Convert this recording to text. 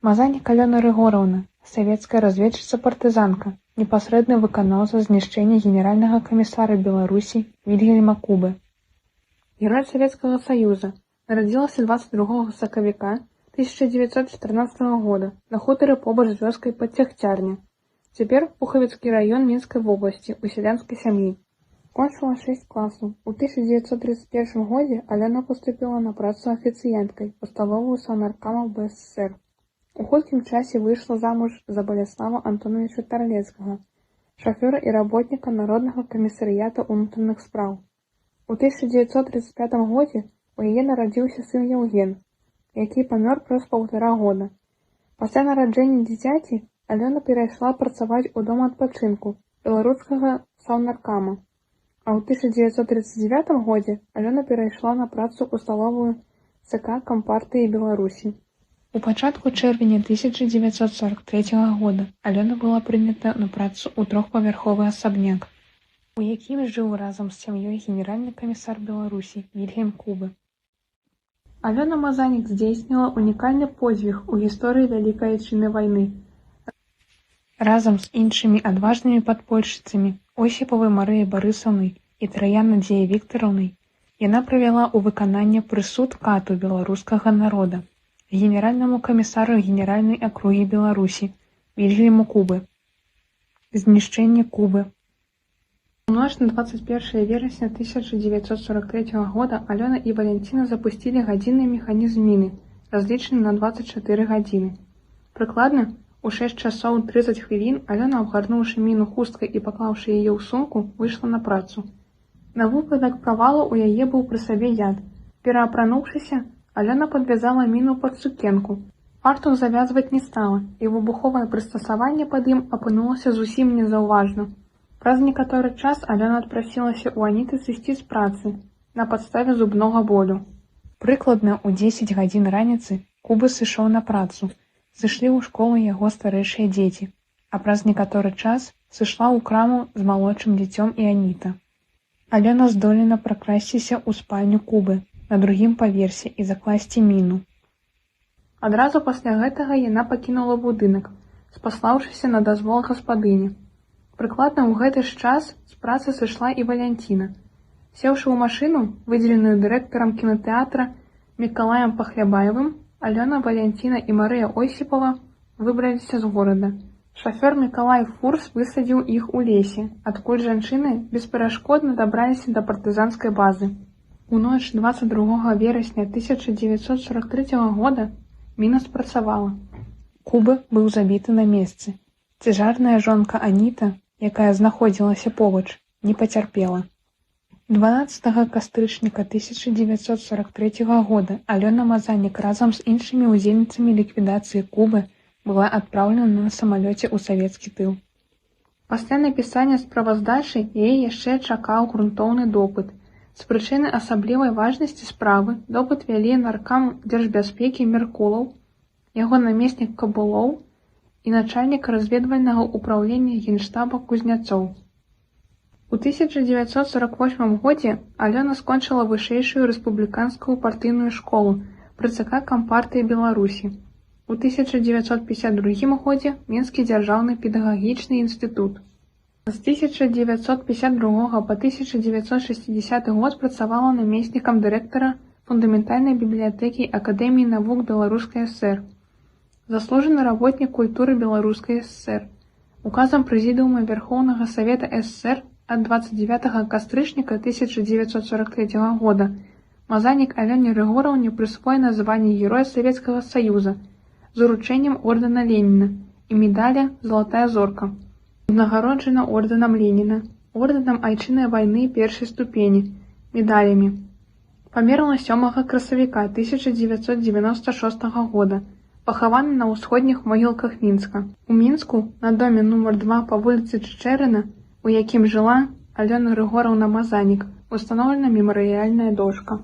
Мазанік Алёна Рыгораўна, савецкая разведчыца-партызанка, непасрэдны выканаўца знішчэння генеральнага камісара Беларусі Вільгельма Кубы. Герой Савецкага Саюза, нарадзілася 22 сакавіка 1914 года на хутары побач з вёскай Падцягцярня, цяпер Пухавіцкі раён Мінскай вобласці, у сялянскай сям'і. Кончыла 6 класаў. У 1931 годзе Алёна паступіла на працу афіцыянткай у сталовую Саўнаркама БССР. У хуткім часе выйшла замуж за Баляслава Антоновича Тарлецкага, шафёра і работніка Народнага камісарыята ўнутраных спраў. У 1935 годзе у яе нарадзіўся сын Яўген, які памёр праз 1,5 года. Пасля нараджэння дзіцяці Алёна перайшла працаваць у дом адпачынку беларускага Саўнаркама, а ў 1939 годзе Алёна перайшла на працу ў сталовую ЦК Кампартыі Беларусі. У пачатку чэрвеня 1943 года Алёна была прынята на працу ў трохпавярховы асабняк, у якім жыў разам з сям'ёй генеральны камісар Беларусі Вільгельм Кубы. Алёна Мазанік здзейсніла унікальны подзвіг у гісторыі Вялікай Айчыннай вайны. Разам з іншымі адважнымі падпольшчыцамі Осіпавай Марыяй Барысаўнай і Траян Надзеяй Віктараўнай яна правяла ў выкананне прысуд кату беларускага народа генеральнаму камісару Генеральнай акругі Беларусі Вільгельму Кубы. Знішчэнне Кубы. У ноч на 21 верасня 1943 года Алёна і Валянціна запусцілі гадзінны механізм міны, разлічаны на 24 гадзіны. Прыкладна, у 6 часоў 30 хвілін Алёна, абгарнуўшы міну хусткай і паклаўшы яе ў сумку, выйшла на працу. На выпадак правалу ў яе быў пры сабе яд. Пераапрануўшыся, Алёна падвязала міну пад сукенку. Фартух завязваць не стала, і выбуховае прыстасаванне пад ім апынулася зусім незаўважна. Праз некаторы час Алёна адпрасілася ў Аніты сысці з працы на падставе зубнога болю. Прыкладна ў 10 гадзін раніцы Куба сышоў на працу. Сышлі ў школу яго старэйшыя дзеці, а праз некаторы час сышла ў краму з малодшым дзіцём і Аніта. Алёна здолена пракрасціся ў спальню Кубы на другім паверсе і закласці міну. Адразу пасля гэтага яна пакінула будынак, спаслаўшыся на дазвол гаспадыні. Прыкладна ў гэты ж час з працы сышла і Валянціна. Сеўшы ў машыну, выдзеленую дырэктарам кінатэатра Мікалаем Пахлябаевым, Алёна, Валянціна і Марыя Осіпава выбраліся з горада. Шафёр Мікалай Фурс высадзіў іх у лесе, адкуль жанчыны бесперашкодна дабраліся да партызанскай базы. У ноч 22 верасня 1943 года міна спрацавала. Куба быў забіты на месцы. Цяжарная жонка Аніта, якая знаходзілася побач, не пацярпела. 12 кастрычніка 1943 года Алёна Мазанік разам з іншымі ўдзельніцамі ліквідацыі Кубы была адпраўлена на самалёце ў савецкі тыл. Пасля напісання справаздачы яе яшчэ чакаў грунтоўны допыт. З прычыны асаблівай важнасці справы допыт вялі наркам дзяржбяспекі Меркулаў, яго намеснік Кабулоў і начальнік разведвальнага ўпраўлення генштаба Кузняцоў. У 1948 годзе Алёна скончыла вышэйшую рэспубліканскую партыйную школу пры ЦК Кампартыі Беларусі. У 1952 годзе Мінскі дзяржаўны педагагічны інстытут. З 1952 па 1960 год працавала намеснікам дырэктара фундаментальнай бібліятэкі Акадэміі навук Беларускай ССР, заслужаны работнік культуры Беларускай ССР. Указам Прэзідыума Верхоўнага Савета ССР ад 29 кастрычніка 1943 года Мазанік Алёне Рыгораўне прысвоена званне Героя Савецкага Саюза з уручэннем ордэна Леніна і медаля «Залатая зорка». Узнагароджана ордэнам Леніна, ордэнам Айчыннай вайны першай ступені, медалямі. Памерла 7 красавіка 1996 года, пахавана на ўсходніх могілках Мінска. У Мінску на доме нумар 2 па вуліцы Чычэрына, у якім жыла Алёна Рыгораўна Мазанік, устаноўлена мемарыяльная дошка.